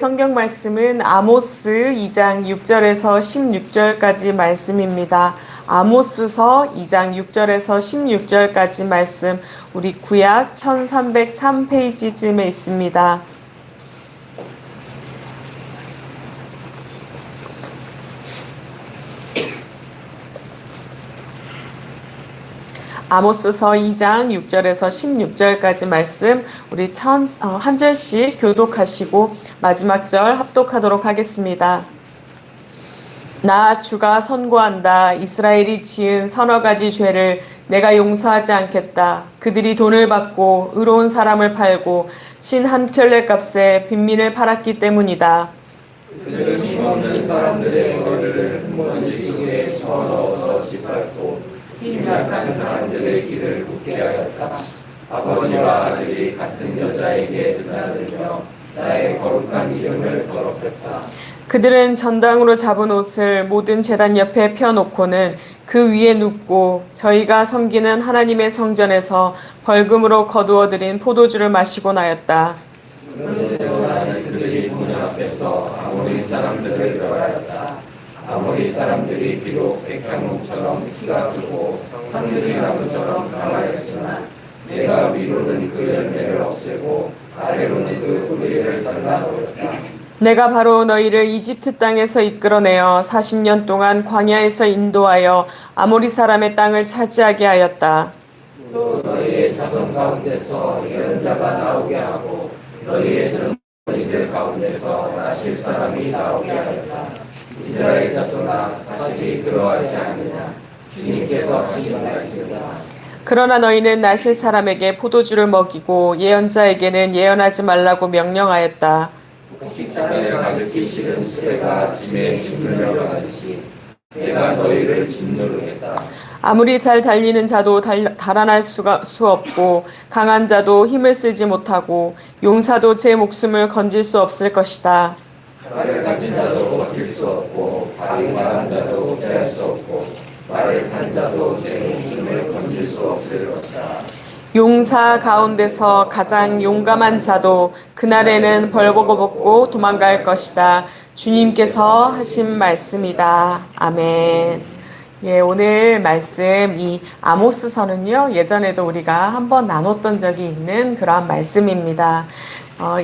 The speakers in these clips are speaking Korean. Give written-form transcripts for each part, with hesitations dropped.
성경 말씀은 아모스 2장 6절에서 16절까지 말씀입니다. 아모스서 2장 6절에서 16절까지 말씀, 우리 구약 1303페이지쯤에 있습니다. 아모스서 2장 6절에서 16절까지 말씀, 우리 한 절씩 교독하시고 마지막 절 합독하도록 하겠습니다. 나 주가 선고한다. 이스라엘이 지은 서너 가지 죄를 내가 용서하지 않겠다. 그들이 돈을 받고 의로운 사람을 팔고 신 한 켤레 값에 빈민을 팔았기 때문이다. 그들은 힘없는 사람들의 거리를 흙먼지 속에 쳐넣어서 짓밟고 힘약한 사람들의 길을 굳게 하였다. 아버지와 아들이 같은 여자에게 드나들며 나의 거룩한 이름을 더럽혔다. 그들은 전당으로 잡은 옷을 모든 제단 옆에 펴놓고는 그 위에 눕고 저희가 섬기는 하나님의 성전에서 벌금으로 거두어들인 포도주를 마시고 나였다. 그런데 나는 그들이 문 앞에서 아모리 사람들을 멸하였다. 아모리 사람들이 비록 백향목처럼 키가 크고 상들이나무처럼 강하였지만 내가 위로는 그 열매를 없애고 아래로는 그 뿌리를 잘라버렸다. 내가 바로 너희를 이집트 땅에서 이끌어내어 40년 동안 광야에서 인도하여 아모리 사람의 땅을 차지하게 하였다. 또 너희의 자손 가운데서 예언자가 나오게 하고 너희의 젊은이들 가운데서 나실 사람이 나오게 하였다. 이스라엘 자손아, 사실이 그러하지 않느냐. 주님께서 하신 말씀이다. 그러나 너희는 나실 사람에게 포도주를 먹이고 예언자에게는 예언하지 말라고 명령하였다. 식자를 가득히 실은 수레가 짐에 짐을 밀어가듯이 내가 너희를 짓누르겠다. 아무리 잘 달리는 자도 달아날 수 없고 강한 자도 힘을 쓰지 못하고 용사도 제 목숨을 건질 수 없을 것이다. 말을 가진 자도 버틸 수 없고 발이 강한 자도 피할 수 없고 말을 탄 자도 제 목숨을 건질 수 없을 것이다. 용사 가운데서 가장 용감한 자도 그날에는 벌보고 벗고 도망갈 것이다. 주님께서 하신 말씀이다. 아멘. 예, 오늘 말씀 이 아모스서는요, 예전에도 우리가 한번 나눴던 적이 있는 그러한 말씀입니다.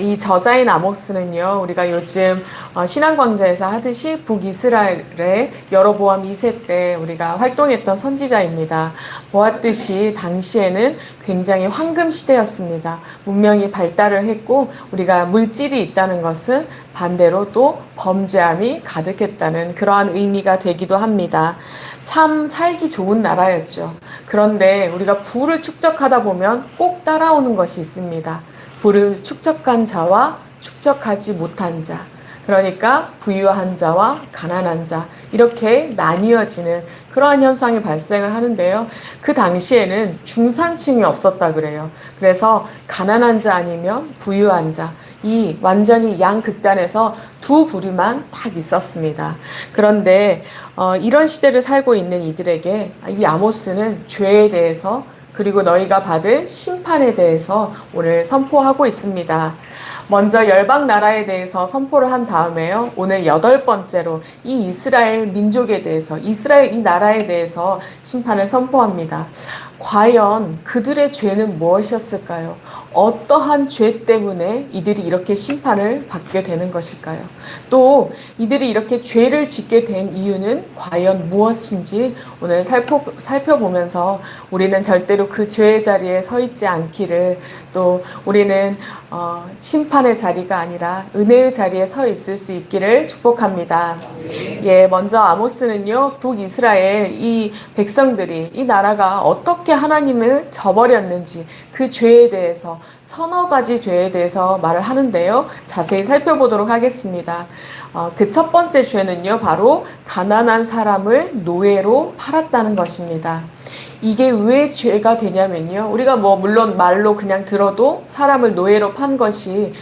이 저자인 아모스는요, 우리가 요즘 신앙광자에서 하듯이 북이스라엘의 여로보암 2세 때 우리가 활동했던 선지자입니다. 보았듯이 당시에는 굉장히 황금 시대였습니다. 문명이 발달을 했고 우리가 물질이 있다는 것은 반대로 또 범죄함이 가득했다는 그러한 의미가 되기도 합니다. 참 살기 좋은 나라였죠. 그런데 우리가 부를 축적하다 보면 꼭 따라오는 것이 있습니다. 부를 축적한 자와 축적하지 못한 자, 그러니까 부유한 자와 가난한 자, 이렇게 나뉘어지는 그러한 현상이 발생을 하는데요. 그 당시에는 중산층이 없었다 그래요. 그래서 가난한 자 아니면 부유한 자, 이 완전히 양극단에서 두 부류만 딱 있었습니다. 그런데 이런 시대를 살고 있는 이들에게 이 아모스는 죄에 대해서 그리고 너희가 받을 심판에 대해서 오늘 선포하고 있습니다. 먼저 열방 나라에 대해서 선포를 한 다음에요. 오늘 8번째로 이 이스라엘 민족에 대해서, 이스라엘 이 나라에 대해서 심판을 선포합니다. 과연 그들의 죄는 무엇이었을까요? 어떠한 죄 때문에 이들이 이렇게 심판을 받게 되는 것일까요? 또 이들이 이렇게 죄를 짓게 된 이유는 과연 무엇인지 오늘 살펴보면서 우리는 절대로 그 죄의 자리에 서 있지 않기를, 또 우리는 심판의 자리가 아니라 은혜의 자리에 서 있을 수 있기를 축복합니다. 예, 먼저 아모스는요, 북이스라엘 이 백성들이, 이 나라가 어떻게 하나님을 저버렸는지 그 죄에 대해서, 서너 가지 죄에 대해서 말을 하는데요. 자세히 살펴보도록 하겠습니다. 그 첫 번째 죄는요, 바로 가난한 사람을 노예로 팔았다는 것입니다. 이게 왜 죄가 되냐면요, 우리가 물론 말로 그냥 들어도 사람을 노예로 판 것이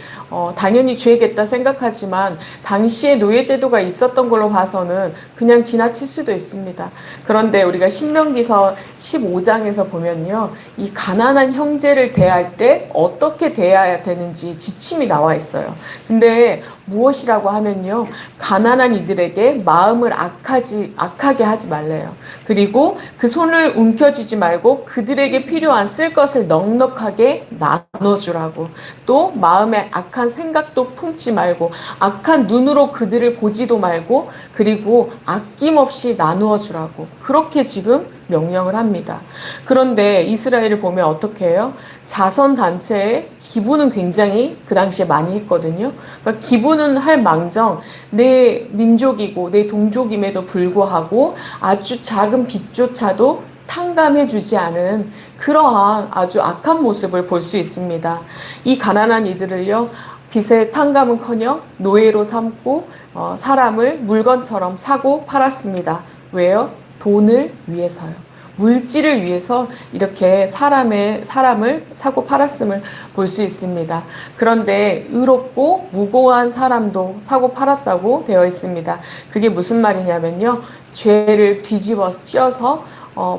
당연히 죄겠다 생각하지만 당시에 노예제도가 있었던 걸로 봐서는 그냥 지나칠 수도 있습니다. 그런데 우리가 신명기서 15장에서 보면요, 이 가난한 형제를 대할 때 어떻게 대해야 되는지 지침이 나와 있어요. 근데 무엇이라고 하면요, 가난한 이들에게 마음을 악하게 하지 말래요. 그리고 그 손을 움켜쥐지 말고 그들에게 필요한 쓸 것을 넉넉하게 나눠주라고. 또 마음에 악한 생각도 품지 말고 악한 눈으로 그들을 보지도 말고, 그리고 아낌없이 나누어 주라고. 그렇게 지금 명령을 합니다. 그런데 이스라엘을 보면 어떻게 해요? 자선단체에 기부는 굉장히 그 당시에 많이 했거든요. 그러니까 기부는 할 망정, 내 민족이고 내 동족임에도 불구하고 아주 작은 빚조차도 탕감해주지 않은 그러한 아주 악한 모습을 볼 수 있습니다. 이 가난한 이들을요, 빚의 탕감은커녕 노예로 삼고 사람을 물건처럼 사고 팔았습니다. 왜요? 돈을 위해서요. 물질을 위해서 이렇게 사람을 사고 팔았음을 볼 수 있습니다. 그런데 의롭고 무고한 사람도 사고 팔았다고 되어 있습니다. 그게 무슨 말이냐면요, 죄를 뒤집어 씌워서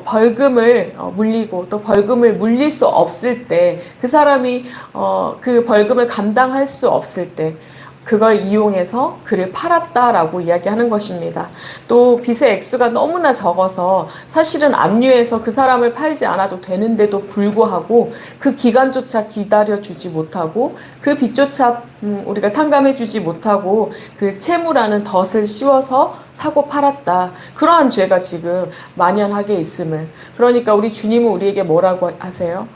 벌금을 물리고 또 벌금을 물릴 수 없을 때, 그 사람이 그 벌금을 감당할 수 없을 때 그걸 이용해서 그를 팔았다라고 이야기하는 것입니다. 또 빚의 액수가 너무나 적어서 사실은 압류해서 그 사람을 팔지 않아도 되는데도 불구하고 그 기간조차 기다려주지 못하고 그 빚조차 우리가 탕감해주지 못하고 그 채무라는 덫을 씌워서 사고 팔았다. 그러한 죄가 지금 만연하게 있음을. 그러니까 우리 주님은 우리에게 뭐라고 하세요?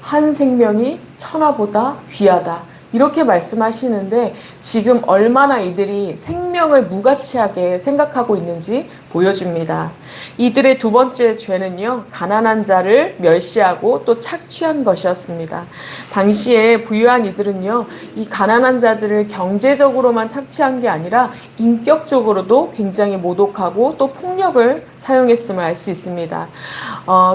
한 생명이 천하보다 귀하다. 이렇게 말씀하시는데 지금 얼마나 이들이 생명을 무가치하게 생각하고 있는지 보여줍니다. 이들의 두 번째 죄는요, 가난한 자를 멸시하고 또 착취한 것이었습니다. 당시에 부유한 이들은요, 이 가난한 자들을 경제적으로만 착취한 게 아니라 인격적으로도 굉장히 모독하고 또 폭력을 사용했음을 알 수 있습니다.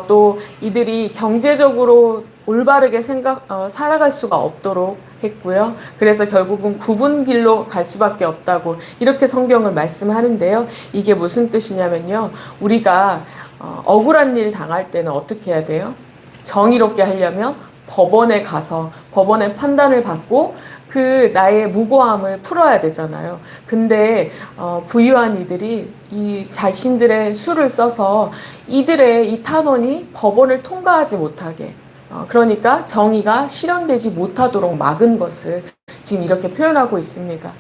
또 이들이 경제적으로 올바르게 살아갈 수가 없도록 했고요. 그래서 결국은 굽은 길로 갈 수밖에 없다고 이렇게 성경을 말씀하는데요. 이게 무슨 뜻이냐면요, 우리가 억울한 일 당할 때는 어떻게 해야 돼요? 정의롭게 하려면 법원에 가서 법원의 판단을 받고 그 나의 무고함을 풀어야 되잖아요. 근데 부유한 이들이 이 자신들의 수를 써서 이들의 이 탄원이 법원을 통과하지 못하게, 그러니까 정의가 실현되지 못하도록 막은 것을 지금 이렇게 표현하고 있습니다.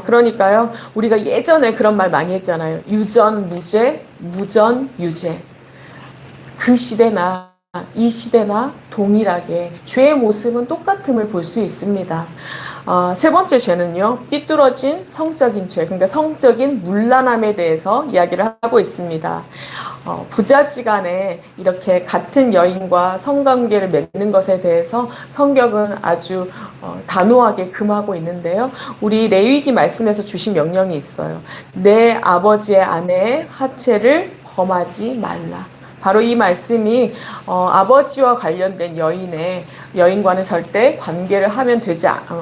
그러니까요, 우리가 예전에 그런 말 많이 했잖아요. 유전 무죄, 무전 유죄. 그 시대나 이 시대나 동일하게 죄의 모습은 똑같음을 볼 수 있습니다. 세 번째 죄는요, 삐뚤어진 성적인 죄, 그러니까 성적인 문란함에 대해서 이야기를 하고 있습니다. 부자지간에 이렇게 같은 여인과 성관계를 맺는 것에 대해서 성경은 아주 단호하게 금하고 있는데요. 우리 레위기 말씀에서 주신 명령이 있어요. 내 아버지의 아내의 하체를 범하지 말라. 바로 이 말씀이 아버지와 관련된 여인과는 절대 관계를 하면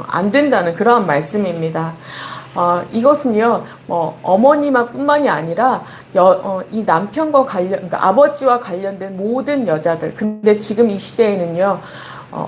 안 된다는 그러한 말씀입니다. 이것은요, 어머니만 뿐만이 아니라 이 남편과 그러니까 아버지와 관련된 모든 여자들. 근데 지금 이 시대에는요,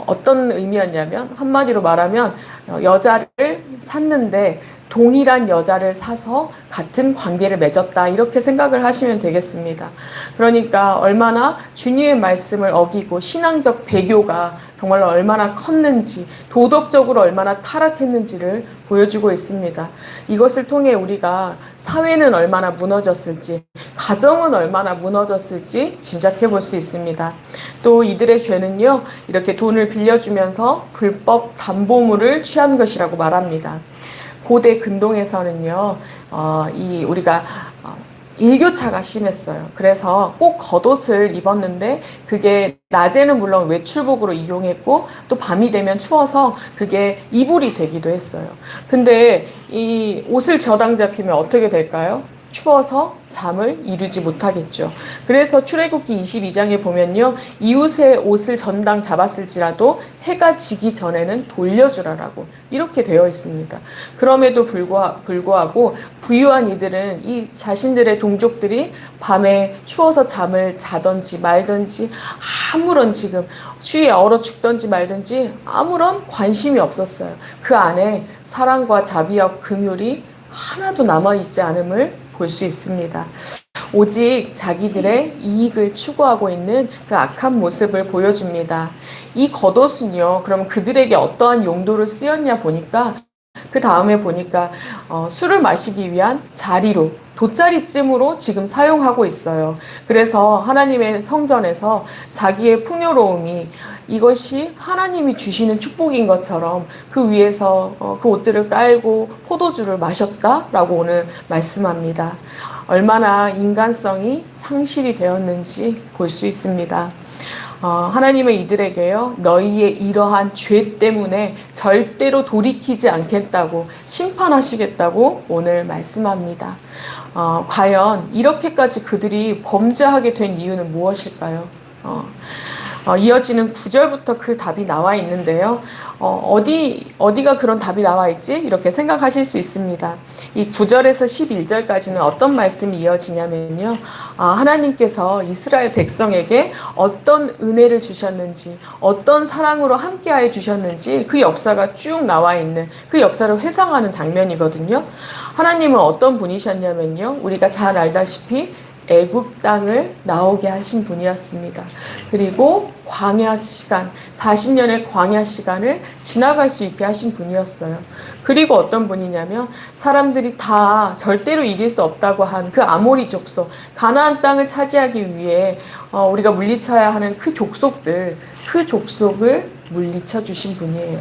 어떤 의미였냐면, 한마디로 말하면 여자를 샀는데 동일한 여자를 사서 같은 관계를 맺었다, 이렇게 생각을 하시면 되겠습니다. 그러니까 얼마나 주님의 말씀을 어기고 신앙적 배교가 정말로 얼마나 컸는지, 도덕적으로 얼마나 타락했는지를 보여주고 있습니다. 이것을 통해 우리가 사회는 얼마나 무너졌을지, 가정은 얼마나 무너졌을지 짐작해 볼 수 있습니다. 또 이들의 죄는요, 이렇게 돈을 빌려주면서 불법 담보물을 취한 것이라고 말합니다. 고대 근동에서는요, 우리가 일교차가 심했어요. 그래서 꼭 겉옷을 입었는데 그게 낮에는 물론 외출복으로 이용했고 또 밤이 되면 추워서 그게 이불이 되기도 했어요. 근데 이 옷을 저당 잡히면 어떻게 될까요? 추워서 잠을 이루지 못하겠죠. 그래서 출애굽기 22장에 보면요, 이웃의 옷을 전당 잡았을지라도 해가 지기 전에는 돌려주라라고 이렇게 되어 있습니다. 그럼에도 불구하고 부유한 이들은 이 자신들의 동족들이 밤에 추워서 잠을 자든지 말든지 아무런 지금 추위에 얼어 죽든지 말든지 아무런 관심이 없었어요. 그 안에 사랑과 자비와 긍휼이 하나도 남아있지 않음을 볼 수 있습니다. 오직 자기들의 이익을 추구하고 있는 그 악한 모습을 보여줍니다. 이 겉옷은요, 그럼 그들에게 어떠한 용도로 쓰였냐 보니까 그 다음에 보니까 술을 마시기 위한 자리로, 돗자리쯤으로 지금 사용하고 있어요. 그래서 하나님의 성전에서 자기의 풍요로움이 이것이 하나님이 주시는 축복인 것처럼 그 위에서 그 옷들을 깔고 포도주를 마셨다라고 오늘 말씀합니다. 얼마나 인간성이 상실이 되었는지 볼 수 있습니다. 하나님의 이들에게요, 너희의 이러한 죄 때문에 절대로 돌이키지 않겠다고 심판하시겠다고 오늘 말씀합니다. 과연 이렇게까지 그들이 범죄하게 된 이유는 무엇일까요? 이어지는 9절부터 그 답이 나와 있는데요. 어디가 그런 답이 나와 있지? 이렇게 생각하실 수 있습니다. 이 9절에서 11절까지는 어떤 말씀이 이어지냐면요. 하나님께서 이스라엘 백성에게 어떤 은혜를 주셨는지, 어떤 사랑으로 함께하여 주셨는지 그 역사가 쭉 나와 있는 그 역사를 회상하는 장면이거든요. 하나님은 어떤 분이셨냐면요. 우리가 잘 알다시피 애굽 땅을 나오게 하신 분이었습니다. 그리고 광야 시간, 40년의 광야 시간을 지나갈 수 있게 하신 분이었어요. 그리고 어떤 분이냐면 사람들이 다 절대로 이길 수 없다고 한 그 아모리 족속, 가나안 땅을 차지하기 위해 우리가 물리쳐야 하는 그 족속을 물리쳐 주신 분이에요.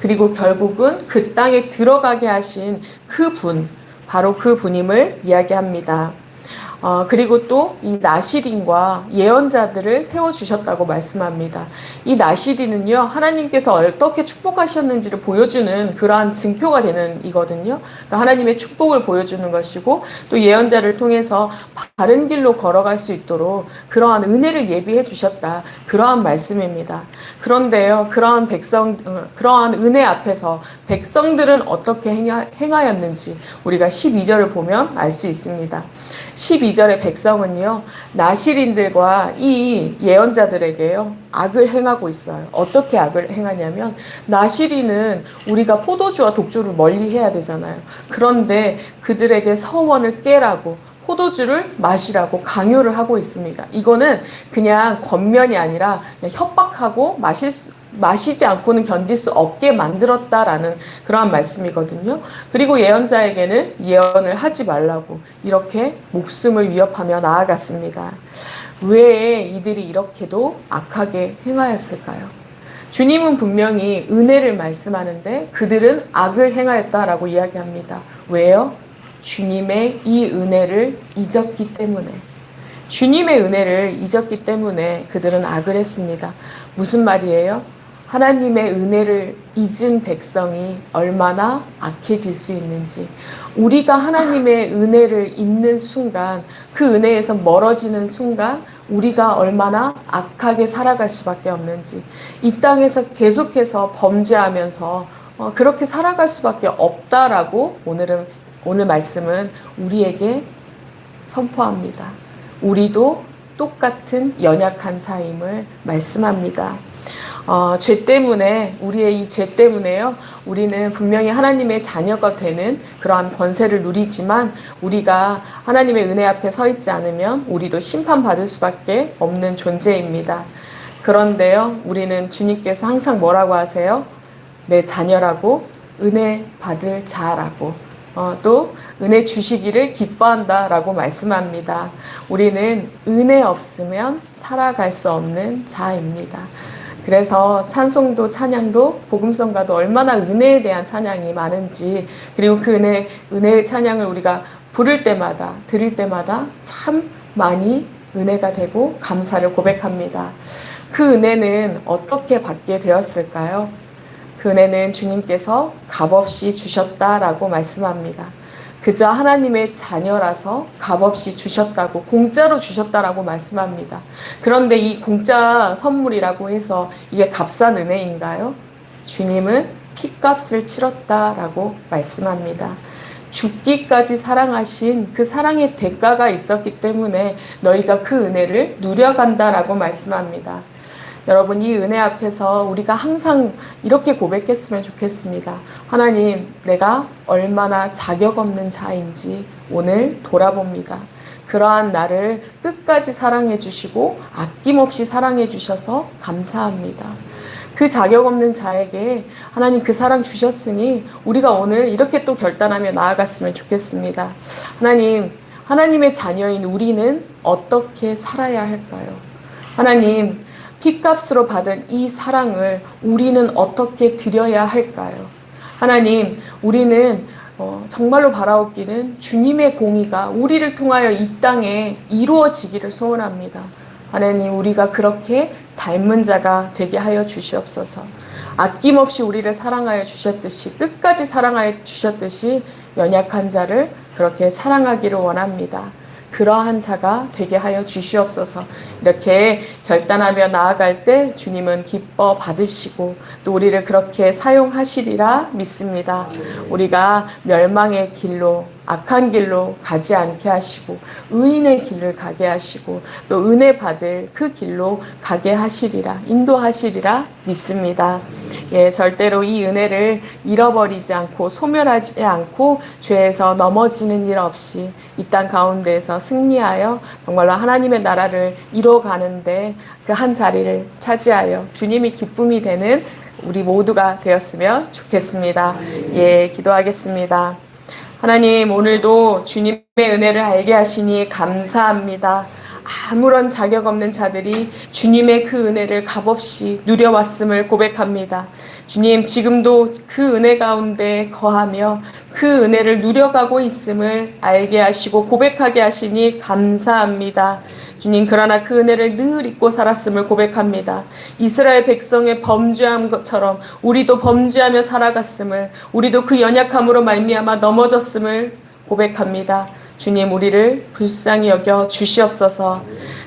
그리고 결국은 그 땅에 들어가게 하신 그 분, 바로 그 분임을 이야기합니다. 그리고 또 이 나시린과 예언자들을 세워주셨다고 말씀합니다. 이 나시린은요, 하나님께서 어떻게 축복하셨는지를 보여주는 그러한 증표가 되는 이거든요. 그러니까 하나님의 축복을 보여주는 것이고, 또 예언자를 통해서 바른 길로 걸어갈 수 있도록 그러한 은혜를 예비해 주셨다. 그러한 말씀입니다. 그런데요, 그러한 은혜 앞에서 백성들은 어떻게 행하였는지 우리가 12절을 보면 알 수 있습니다. 12절의 백성은요, 나시린들과 이 예언자들에게요, 악을 행하고 있어요. 어떻게 악을 행하냐면, 나시린은 우리가 포도주와 독주를 멀리 해야 되잖아요. 그런데 그들에게 서원을 깨라고, 포도주를 마시라고 강요를 하고 있습니다. 이거는 그냥 겉면이 아니라 그냥 협박하고 마시지 않고는 견딜 수 없게 만들었다라는 그러한 말씀이거든요. 그리고 예언자에게는 예언을 하지 말라고 이렇게 목숨을 위협하며 나아갔습니다. 왜 이들이 이렇게도 악하게 행하였을까요? 주님은 분명히 은혜를 말씀하는데 그들은 악을 행하였다라고 이야기합니다. 왜요? 주님의 이 은혜를 잊었기 때문에. 주님의 은혜를 잊었기 때문에 그들은 악을 했습니다. 무슨 말이에요? 하나님의 은혜를 잊은 백성이 얼마나 악해질 수 있는지, 우리가 하나님의 은혜를 잊는 순간, 그 은혜에서 멀어지는 순간 우리가 얼마나 악하게 살아갈 수밖에 없는지, 이 땅에서 계속해서 범죄하면서 그렇게 살아갈 수밖에 없다라고 오늘 말씀은 우리에게 선포합니다. 우리도 똑같은 연약한 자임을 말씀합니다. 죄 때문에, 우리의 이 죄 때문에요, 우리는 분명히 하나님의 자녀가 되는 그러한 권세를 누리지만 우리가 하나님의 은혜 앞에 서 있지 않으면 우리도 심판받을 수밖에 없는 존재입니다. 그런데요, 우리는 주님께서 항상 뭐라고 하세요? 내 자녀라고, 은혜 받을 자라고, 또 은혜 주시기를 기뻐한다라고 말씀합니다. 우리는 은혜 없으면 살아갈 수 없는 자입니다. 그래서 찬송도 찬양도 복음성가도 얼마나 은혜에 대한 찬양이 많은지, 그리고 그 은혜의 찬양을 우리가 부를 때마다, 들을 때마다 참 많이 은혜가 되고 감사를 고백합니다. 그 은혜는 어떻게 받게 되었을까요? 그 은혜는 주님께서 값없이 주셨다라고 말씀합니다. 그저 하나님의 자녀라서 값없이 주셨다고, 공짜로 주셨다라고 말씀합니다. 그런데 이 공짜 선물이라고 해서 이게 값싼 은혜인가요? 주님은 피값을 치렀다라고 말씀합니다. 죽기까지 사랑하신 그 사랑의 대가가 있었기 때문에 너희가 그 은혜를 누려간다라고 말씀합니다. 여러분, 이 은혜 앞에서 우리가 항상 이렇게 고백했으면 좋겠습니다. 하나님, 내가 얼마나 자격 없는 자인지 오늘 돌아봅니다. 그러한 나를 끝까지 사랑해 주시고 아낌없이 사랑해 주셔서 감사합니다. 그 자격 없는 자에게 하나님 그 사랑 주셨으니 우리가 오늘 이렇게 또 결단하며 나아갔으면 좋겠습니다. 하나님, 하나님의 자녀인 우리는 어떻게 살아야 할까요? 하나님, 피값으로 받은 이 사랑을 우리는 어떻게 드려야 할까요? 하나님, 우리는 정말로 바라옵기는 주님의 공의가 우리를 통하여 이 땅에 이루어지기를 소원합니다. 하나님, 우리가 그렇게 닮은 자가 되게 하여 주시옵소서. 아낌없이 우리를 사랑하여 주셨듯이, 끝까지 사랑하여 주셨듯이 연약한 자를 그렇게 사랑하기를 원합니다. 그러한 자가 되게 하여 주시옵소서. 이렇게 결단하며 나아갈 때 주님은 기뻐 받으시고 또 우리를 그렇게 사용하시리라 믿습니다. 우리가 멸망의 길로, 악한 길로 가지 않게 하시고 의인의 길을 가게 하시고 또 은혜 받을 그 길로 가게 하시리라, 인도하시리라 믿습니다. 예, 절대로 이 은혜를 잃어버리지 않고 소멸하지 않고 죄에서 넘어지는 일 없이 이 땅 가운데에서 승리하여 정말로 하나님의 나라를 이뤄가는데 그 한 자리를 차지하여 주님이 기쁨이 되는 우리 모두가 되었으면 좋겠습니다. 예, 기도하겠습니다. 하나님, 오늘도 주님의 은혜를 알게 하시니 감사합니다. 아무런 자격 없는 자들이 주님의 그 은혜를 값없이 누려왔음을 고백합니다. 주님, 지금도 그 은혜 가운데 거하며 그 은혜를 누려가고 있음을 알게 하시고 고백하게 하시니 감사합니다. 주님, 그러나 그 은혜를 늘 잊고 살았음을 고백합니다. 이스라엘 백성의 범죄한 것처럼 우리도 범죄하며 살아갔음을, 우리도 그 연약함으로 말미암아 넘어졌음을 고백합니다. 주님, 우리를 불쌍히 여겨 주시옵소서.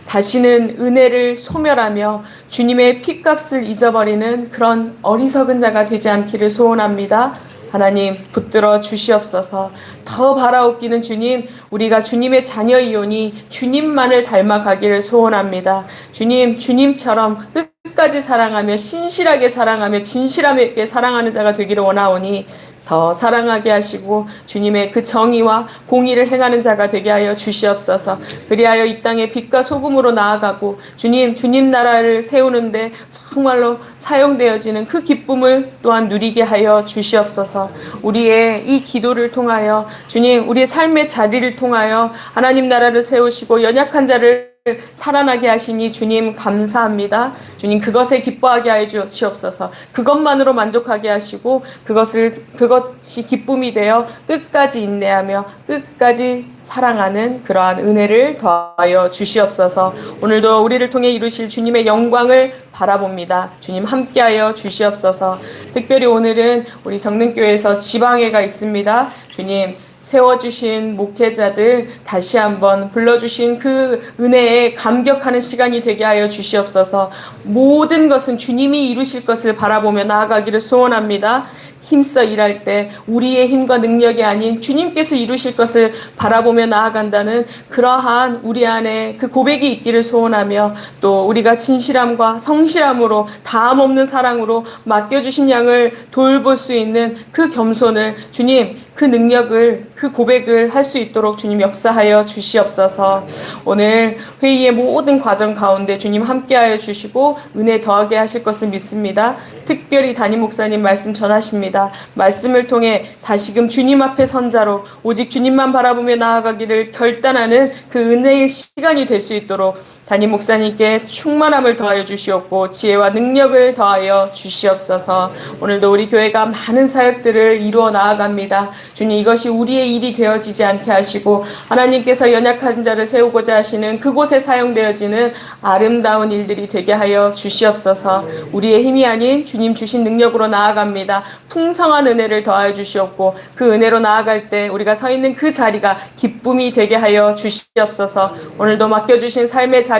다시는 은혜를 소멸하며 주님의 피값을 잊어버리는 그런 어리석은 자가 되지 않기를 소원합니다. 하나님, 붙들어 주시옵소서. 더 바라옵기는 주님, 우리가 주님의 자녀이오니 주님만을 닮아가기를 소원합니다. 주님, 주님처럼 끝까지 사랑하며 신실하게 사랑하며 진실하게 사랑하는 자가 되기를 원하오니 더 사랑하게 하시고 주님의 그 정의와 공의를 행하는 자가 되게 하여 주시옵소서. 그리하여 이 땅에 빛과 소금으로 나아가고 주님 나라를 세우는데 정말로 사용되어지는 그 기쁨을 또한 누리게 하여 주시옵소서. 우리의 이 기도를 통하여 주님, 우리의 삶의 자리를 통하여 하나님 나라를 세우시고 연약한 자를 살아나게 하시니 주님 감사합니다. 주님, 그것에 기뻐하게 하여 주시옵소서. 그것만으로 만족하게 하시고 그것이 기쁨이 되어 끝까지 인내하며 끝까지 사랑하는 그러한 은혜를 더하여 주시옵소서. 오늘도 우리를 통해 이루실 주님의 영광을 바라봅니다. 주님, 함께하여 주시옵소서. 특별히 오늘은 우리 정릉교회에서 지방회가 있습니다. 주님, 세워주신 목회자들 다시 한번 불러주신 그 은혜에 감격하는 시간이 되게 하여 주시옵소서. 모든 것은 주님이 이루실 것을 바라보며 나아가기를 소원합니다. 힘써 일할 때 우리의 힘과 능력이 아닌 주님께서 이루실 것을 바라보며 나아간다는 그러한 우리 안에 그 고백이 있기를 소원하며 또 우리가 진실함과 성실함으로 다함 없는 사랑으로 맡겨주신 양을 돌볼 수 있는 그 겸손을 주님, 그 능력을, 그 고백을 할 수 있도록 주님 역사하여 주시옵소서. 오늘 회의의 모든 과정 가운데 주님 함께하여 주시고 은혜 더하게 하실 것을 믿습니다. 특별히 담임 목사님 말씀 전하십니다. 말씀을 통해 다시금 주님 앞에 선자로 오직 주님만 바라보며 나아가기를 결단하는 그 은혜의 시간이 될 수 있도록 담임 목사님께 충만함을 더하여 주시옵고 지혜와 능력을 더하여 주시옵소서. 오늘도 우리 교회가 많은 사역들을 이루어 나아갑니다. 주님, 이것이 우리의 일이 되어지지 않게 하시고 하나님께서 연약한 자를 세우고자 하시는 그곳에 사용되어지는 아름다운 일들이 되게 하여 주시옵소서. 우리의 힘이 아닌 주님 주신 능력으로 나아갑니다. 풍성한 은혜를 더하여 주시옵고 그 은혜로 나아갈 때 우리가 서 있는 그 자리가 기쁨이 되게 하여 주시옵소서. 오늘도 맡겨주신 삶의 자리가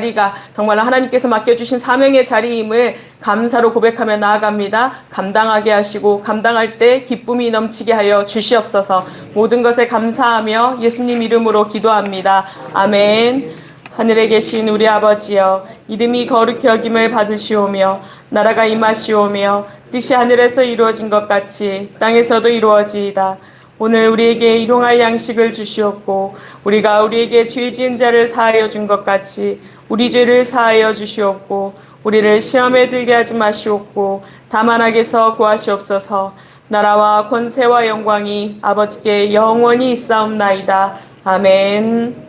정말 하나님께서 맡겨주신 사명의 자리임을 감사로 고백하며 나아갑니다. 감당하게 하시고 감당할 때 기쁨이 넘치게 하여 주시옵소서. 모든 것에 감사하며 예수님 이름으로 기도합니다. 아멘. 하늘에 계신 우리 아버지여, 이름이 거룩히 여김을 받으시오며 나라가 임하시오며 뜻이 하늘에서 이루어진 것 같이 땅에서도 이루어지이다. 오늘 우리에게 일용할 양식을 주시옵고 우리가 우리에게 죄 지은 자를 사하여 준 것 같이 우리 죄를 사하여 주시옵고 우리를 시험에 들게 하지 마시옵고 다만 악에서 구하시옵소서. 나라와 권세와 영광이 아버지께 영원히 있사옵나이다. 아멘.